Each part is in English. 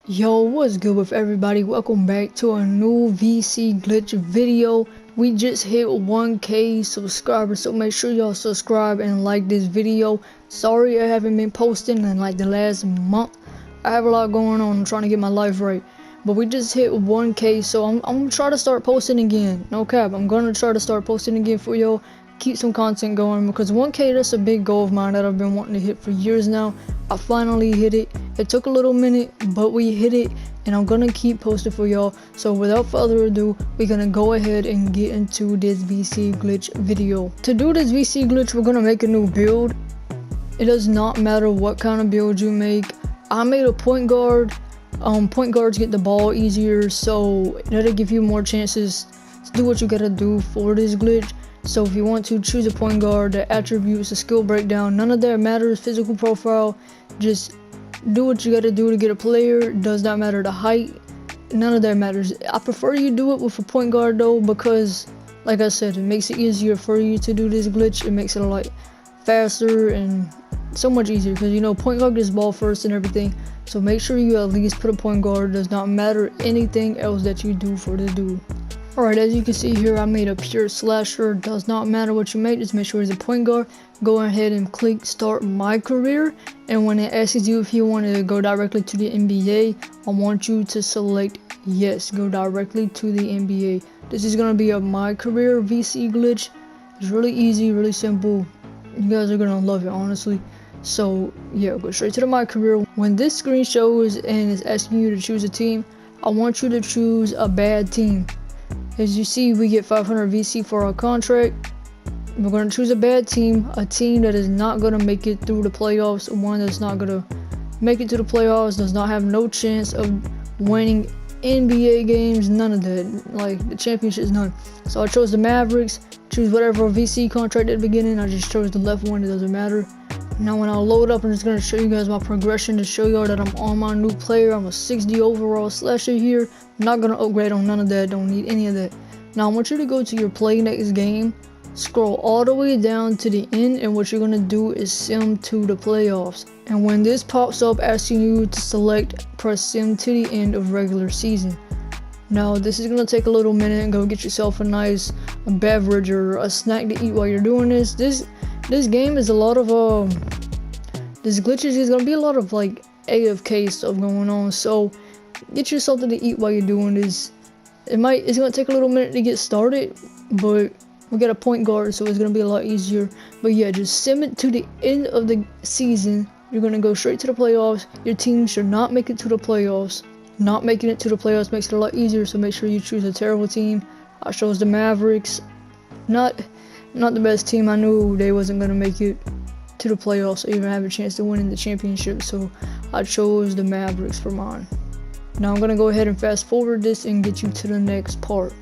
Yo, what's good with everybody? Welcome back to a new VC glitch video. We just hit 1K subscribers, so make sure y'all subscribe and like this video. Sorry I haven't been posting in like the last month. I have a lot going on. I'm trying to get my life right. But we just hit 1K, so I'm gonna try to start posting again. No cap, I'm gonna try to start posting again for y'all. Keep some content going, because 1K, that's a big goal of mine that I've been wanting to hit for years now. I finally hit it. It took a little minute, but we hit it, and I'm gonna keep posting for y'all. So without further ado, we're gonna go ahead and get into this VC glitch video. To do this VC glitch, we're gonna make a new build. It does not matter what kind of build you make. I made a point guard. Point guards get the ball easier, so that'll give you more chances to do what you gotta do for this glitch. So if you want to choose a point guard, the attributes, the skill breakdown, none of that matters. Physical profile, just do what you gotta do to get a player. Does not matter the height, none of that matters. I prefer you do it with a point guard though, because like I said, it makes it easier for you to do this glitch. It makes it a lot faster and so much easier, because you know point guard gets ball first and everything. So make sure you at least put a point guard. Does not matter anything else that you do for this dude. Alright, as you can see here, I made a pure slasher. Does not matter what you make, just make sure it's a point guard. Go ahead and click start my career, and when it asks you if you want to go directly to the NBA, I want you to select yes, go directly to the NBA. This is going to be a my career VC glitch. It's really easy, really simple. You guys are going to love it, honestly. So yeah, go straight to the my career. When this screen shows and it's asking you to choose a team, I want you to choose a bad team. As you see, we get 500 VC for our contract. We're going to choose a bad team, a team that is not going to make it through the playoffs, one that's not going to make it to the playoffs, does not have no chance of winning NBA games, none of that, like the championships, none. So I chose the Mavericks. Choose whatever VC contract at the beginning. I just chose the left one, it doesn't matter. Now when I load up, I'm just going to show you guys my progression to show y'all that I'm on my new player. I'm a 60 overall slasher here. I'm not going to upgrade on none of that, don't need any of that. Now I want you to go to your play next game, scroll all the way down to the end, and what you're going to do is sim to the playoffs. And when this pops up asking you to select, press sim to the end of regular season. Now this is going to take a little minute, and go get yourself a nice beverage or a snack to eat while you're doing this. This game is a lot of this glitches is gonna be a lot of like AFK stuff going on, so get you something to eat while you're doing this. It's gonna take a little minute to get started, but we got a point guard, so it's gonna be a lot easier. But yeah, just sim it to the end of the season. You're gonna go straight to the playoffs. Your team should not make it to the playoffs. Not making it to the playoffs makes it a lot easier, so make sure you choose a terrible team. I chose the Mavericks. Not the best team. I knew they wasn't going to make it to the playoffs or even have a chance to win in the championship, so I chose the Mavericks for mine. Now I'm going to go ahead and fast forward this and get you to the next part.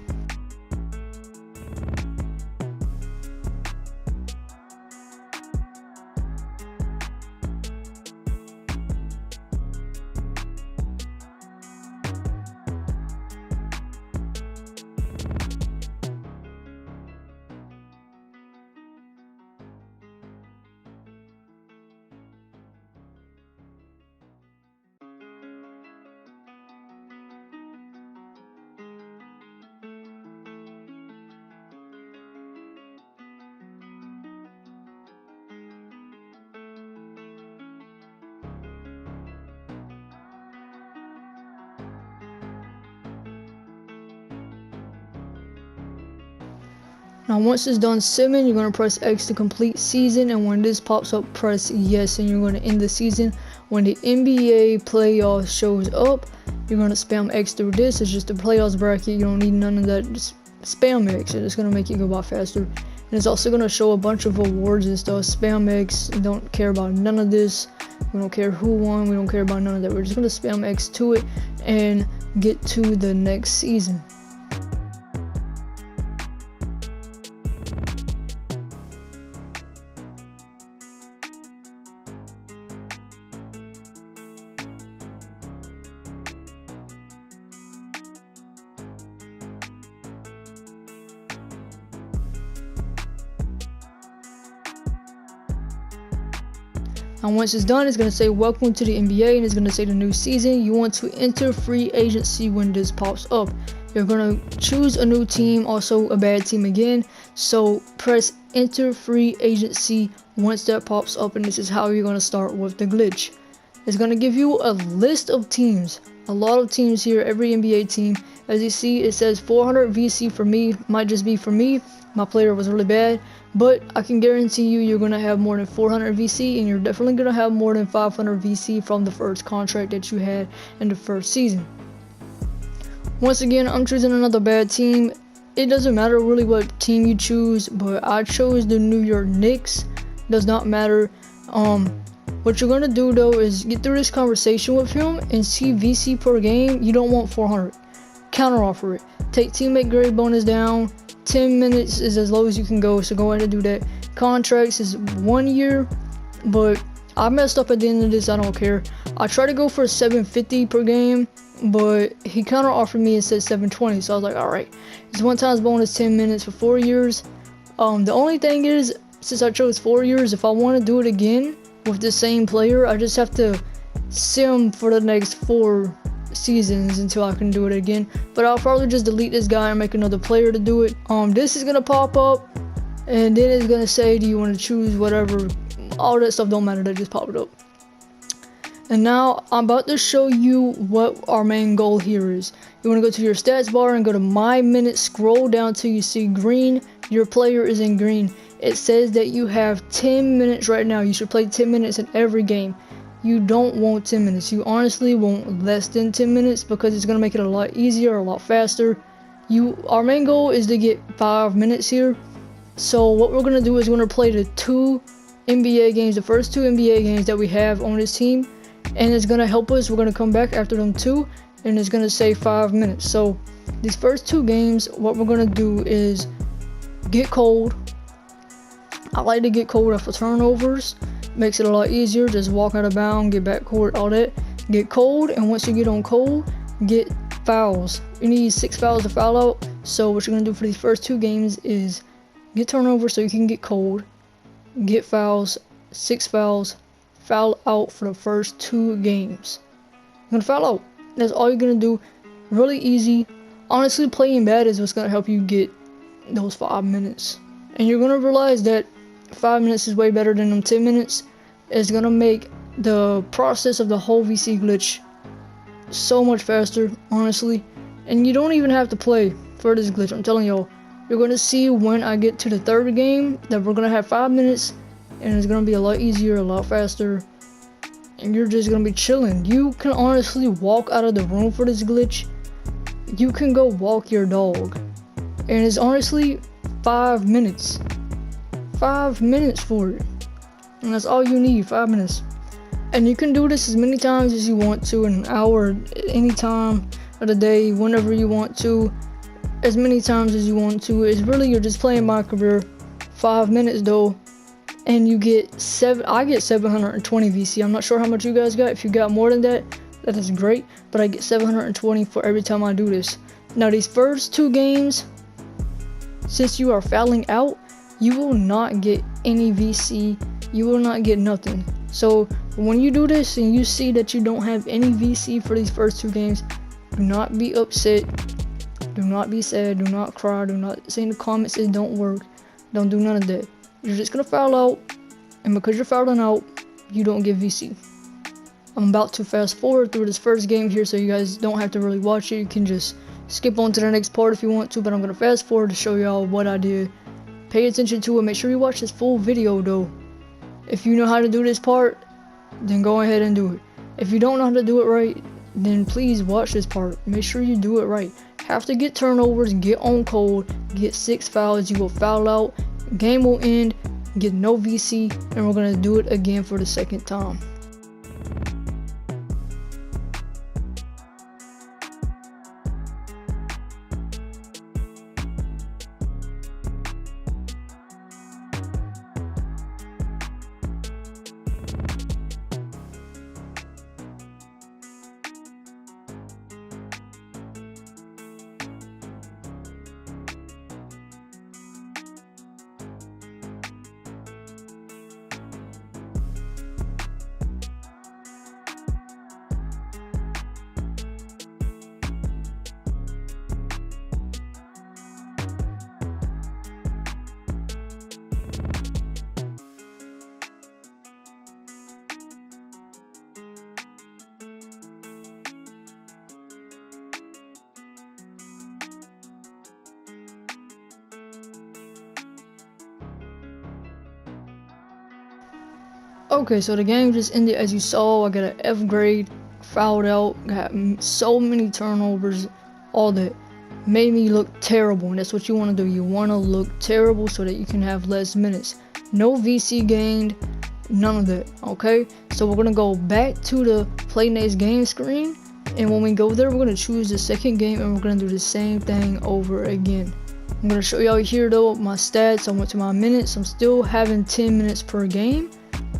Now once it's done simming, you're going to press X to complete season, and when this pops up, press yes, and you're going to end the season. When the NBA playoffs shows up, you're going to spam X through this. It's just the playoffs bracket. You don't need none of that. Just spam X, and it's going to make it go by faster. And it's also going to show a bunch of awards and stuff. Spam X, don't care about none of this. We don't care who won, we don't care about none of that. We're just going to spam X to it and get to the next season. And once it's done, it's going to say welcome to the NBA, and it's going to say the new season. You want to enter free agency when this pops up. You're going to choose a new team, also a bad team again. So press enter free agency once that pops up, and this is how you're going to start with the glitch. It's going to give you a list of teams, a lot of teams here, every NBA team. As you see, it says 400 VC for me. Might just be for me. My player was really bad, but I can guarantee you you're going to have more than 400 VC, and you're definitely going to have more than 500 VC from the first contract that you had in the first season. Once again, I'm choosing another bad team. It doesn't matter really what team you choose, but I chose the New York Knicks. Does not matter. What you're gonna do though is get through this conversation with him and see VC per game. You don't want 400. Counter offer it. Take teammate grade bonus down. 10 minutes is as low as you can go, so go ahead and do that. Contracts is 1 year, but I messed up at the end of this. I don't care. I tried to go for 750 per game, but he counter offered me and said 720, so I was like, all right, it's 1 times bonus, 10 minutes for 4 years. The only thing is, since I chose 4 years, if I want to do it again with the same player, I just have to sim for the next 4 seasons until I can do it again. But I'll probably just delete this guy and make another player to do it. This is gonna pop up, and then it's gonna say, do you want to choose whatever? All that stuff don't matter, they just pop it up. And now I'm about to show you what our main goal here is. You want to go to your stats bar and go to my minutes, scroll down till you see green. Your player is in green. It says that you have 10 minutes right now. You should play 10 minutes in every game. You don't want 10 minutes. You honestly want less than 10 minutes because it's going to make it a lot easier, a lot faster. Our main goal is to get 5 minutes here. So what we're going to do is we're going to play the 2 NBA games, the first 2 NBA games that we have on this team. And it's going to help us. We're going to come back after them 2, and it's going to say 5 minutes. So these first 2 games, what we're going to do is get cold. I like to get cold after turnovers. Makes it a lot easier. Just walk out of bounds, get back court, all that. Get cold, and once you get on cold, get fouls. You need 6 fouls to foul out. So what you're going to do for these first 2 games is get turnovers so you can get cold, get fouls, 6 fouls, foul out for the first 2 games. You're going to foul out. That's all you're going to do. Really easy. Honestly, playing bad is what's going to help you get those 5 minutes. And you're going to realize that 5 minutes is way better than them 10 minutes. It's going to make the process of the whole VC glitch so much faster, honestly. And you don't even have to play for this glitch. I'm telling y'all, you're going to see when I get to the 3rd game that we're going to have 5 minutes, and it's going to be a lot easier, a lot faster, and you're just going to be chilling. You can honestly walk out of the room for this glitch. You can go walk your dog, and it's honestly 5 minutes. 5 minutes for it, and that's all you need, 5 minutes. And you can do this as many times as you want to, in an hour, any time of the day, whenever you want to, as many times as you want to. It's really, you're just playing MYCAREER. 5 minutes though, and you get I get 720 VC. I'm not sure how much you guys got. If you got more than that, that is great, but I get 720 for every time I do this. Now these first 2 games, since you are fouling out, you will not get any VC. You will not get nothing. So when you do this and you see that you don't have any VC for these first 2 games, do not be upset. Do not be sad. Do not cry. Do not say in the comments it don't work. Don't do none of that. You're just gonna foul out, and because you're fouling out, you don't get VC. I'm about to fast forward through this first game here, so you guys don't have to really watch it. You can just skip on to the next part if you want to, but I'm gonna fast forward to show y'all what I did. Pay attention to it. Make sure you watch this full video though. If you know how to do this part, then go ahead and do it. If you don't know how to do it right, then please watch this part. Make sure you do it right. Have to get turnovers, get on cold, get 6 fouls, you will foul out, game will end, get no VC, and we're gonna do it again for the 2nd time. Okay, so the game just ended. As you saw, I got an F grade, fouled out, got so many turnovers, all that. Made me look terrible, and that's what you want to do. You want to look terrible so that you can have less minutes. No VC gained, none of that, okay? So we're going to go back to the play next game screen, and when we go there, we're going to choose the second game, and we're going to do the same thing over again. I'm going to show y'all here though my stats. I went to my minutes. I'm still having 10 minutes per game.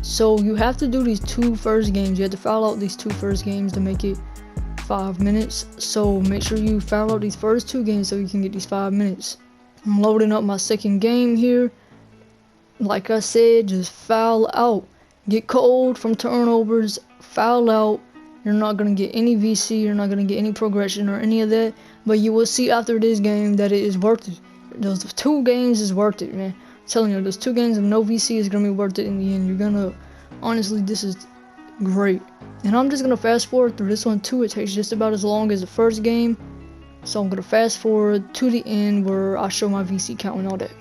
So you have to do these two first games. You have to foul out these two first games to make it 5 minutes. So make sure you foul out these first two games so you can get these 5 minutes. I'm loading up my second game here. Like I said, just foul out. Get cold from turnovers, foul out. You're not going to get any VC, you're not going to get any progression or any of that. But you will see after this game that it is worth it. Those 2 games is worth it, man. I'm telling you, those 2 games of no VC is going to be worth it in the end. You're going to, honestly, this is great. And I'm just going to fast forward through this one too. It takes just about as long as the first game. So I'm going to fast forward to the end where I show my VC count and all that.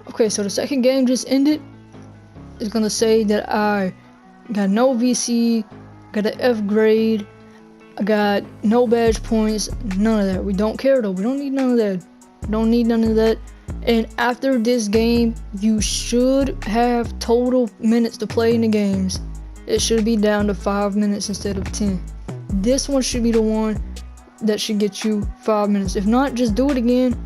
Okay, so the second game just ended. It's gonna say that I got no VC, got an F grade, I got no badge points, none of that. We don't care though, we don't need none of that. Don't need none of that. And after this game, you should have total minutes to play in the games. It should be down to 5 minutes instead of 10. This one should be the one that should get you 5 minutes. If not, just do it again.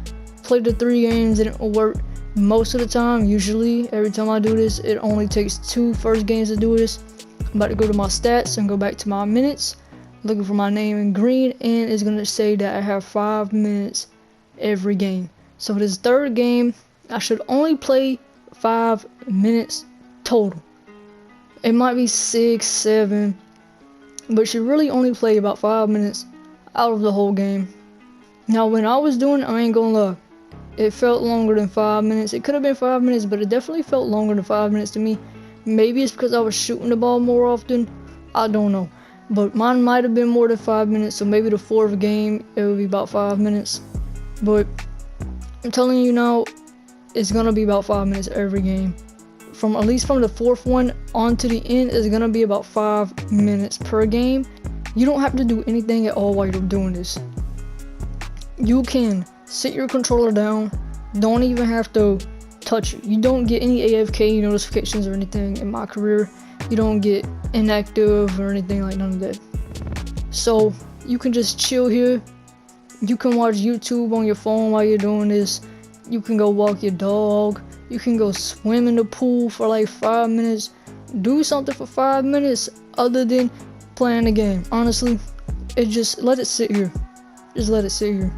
Play the 3 games and it will work. Most of the time, usually, every time I do this, it only takes 2 first games to do this. I'm about to go to my stats and go back to my minutes. Looking for my name in green, and it's going to say that I have 5 minutes every game. So this third game, I should only play 5 minutes total. It might be 6, 7, but you should really only play about 5 minutes out of the whole game. Now, when I was doing it, I ain't gonna lie. It felt longer than 5 minutes. It could have been 5 minutes, but it definitely felt longer than 5 minutes to me. Maybe it's because I was shooting the ball more often. I don't know. But mine might have been more than 5 minutes, so maybe the 4th game, it would be about 5 minutes. But I'm telling you now, it's gonna be about 5 minutes every game. From at least from the 4th one on to the end is gonna be about 5 minutes per game. You don't have to do anything at all while you're doing this. You can sit your controller down, don't even have to touch it. You don't get any AFK notifications or anything in MYCAREER. You don't get inactive or anything like none of that. So you can just chill here. You can watch YouTube on your phone while you're doing this. You can go walk your dog. You can go swim in the pool for like 5 minutes. Do something for 5 minutes other than playing the game. Honestly, just let it sit here. Just let it sit here.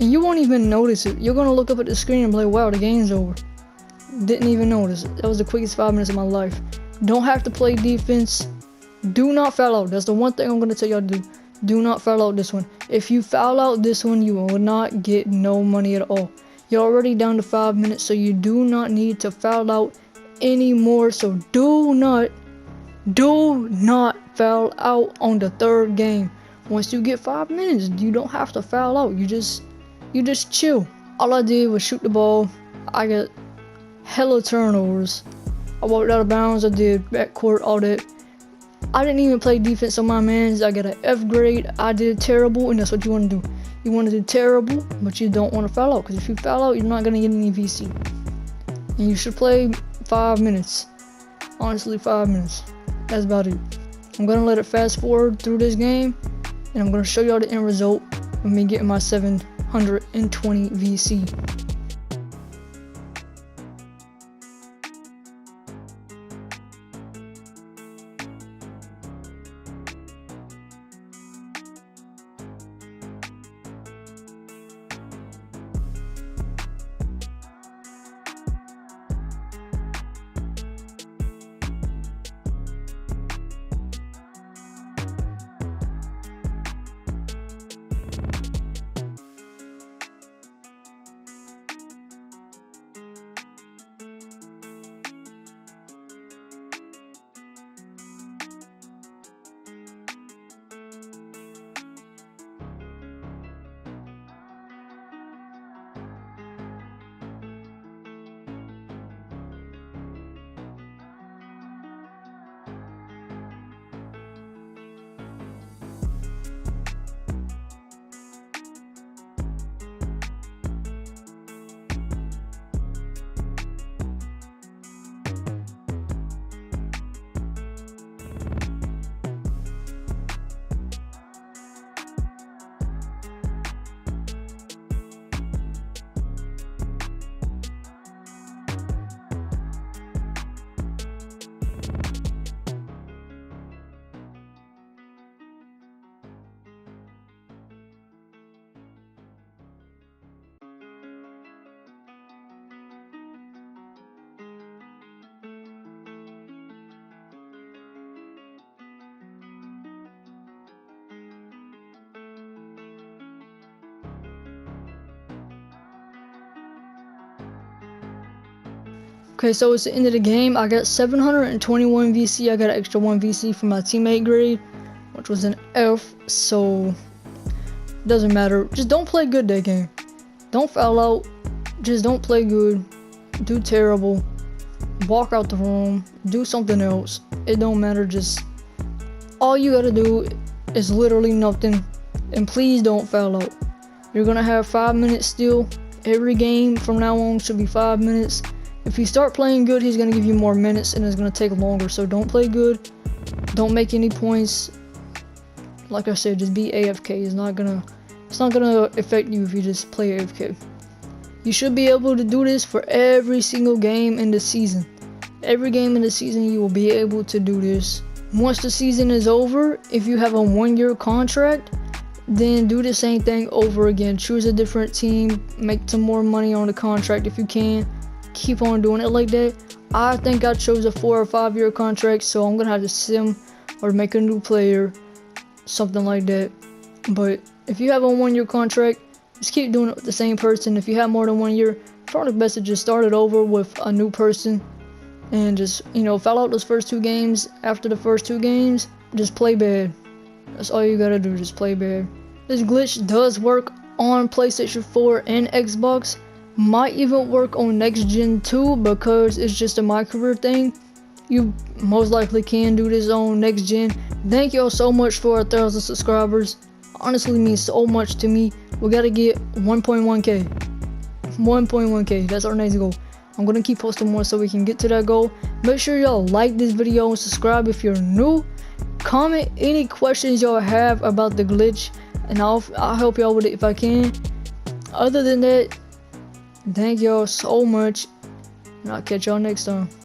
And you won't even notice it. You're gonna look up at the screen and be like, wow, the game's over. Didn't even notice. That was the quickest 5 minutes of my life. Don't have to play defense. Do not foul out. That's the one thing I'm gonna tell y'all to do. Do not foul out this one. If you foul out this one, you will not get no money at all. You're already down to 5 minutes, so you do not need to foul out anymore. So do not foul out on the 3rd game. Once you get 5 minutes, you don't have to foul out. You just chill. All I did was shoot the ball. I got hella turnovers. I walked out of bounds. I did backcourt, all that. I didn't even play defense on my mans. I got an F grade. I did terrible, and that's what you want to do. You want to do terrible, but you don't want to foul out, because if you foul out, you're not going to get any VC. And you should play 5 minutes. Honestly, 5 minutes. That's about it. I'm going to let it fast forward through this game, and I'm going to show y'all the end result of me getting my 720 VC. Okay, so it's the end of the game. I got 721 VC. I got an extra 1 VC from my teammate grade, which was an F, so it doesn't matter. Just don't play good that game. Don't foul out. Just don't play good. Do terrible. Walk out the room. Do something else. It don't matter. Just all you gotta do is literally nothing. And please don't foul out. You're gonna have 5 minutes still. Every game from now on should be 5 minutes. If you start playing good, he's gonna give you more minutes and it's gonna take longer. So don't play good. Don't make any points. Like I said, just be AFK. It's not gonna affect you if you just play AFK. You should be able to do this for every single game in the season. Every game in the season, you will be able to do this. Once the season is over, if you have a 1-year contract, then do the same thing over again. Choose a different team, make some more money on the contract if you can. Keep on doing it like that. I think I chose a 4 or 5 year contract, so I'm gonna have to sim or make a new player, something like that. But if you have a 1-year contract, just keep doing it with the same person. If you have more than 1 year, probably best to just start it over with a new person and just, you know, foul out those first 2 games. After the first 2 games, just play bad. That's all you gotta do, just play bad. This glitch does work on PlayStation 4 and Xbox. Might even work on next gen too, because it's just a MYCAREER thing. You most likely can do this on next gen. Thank y'all so much for 1,000 subscribers. Honestly means so much to me. We gotta get 1.1k. 1.1k, that's our next goal. I'm gonna keep posting more so we can get to that goal. Make sure y'all like this video and subscribe if you're new. Comment any questions y'all have about the glitch, and I'll help y'all with it if I can. Other than that, thank y'all so much, and I'll catch y'all next time.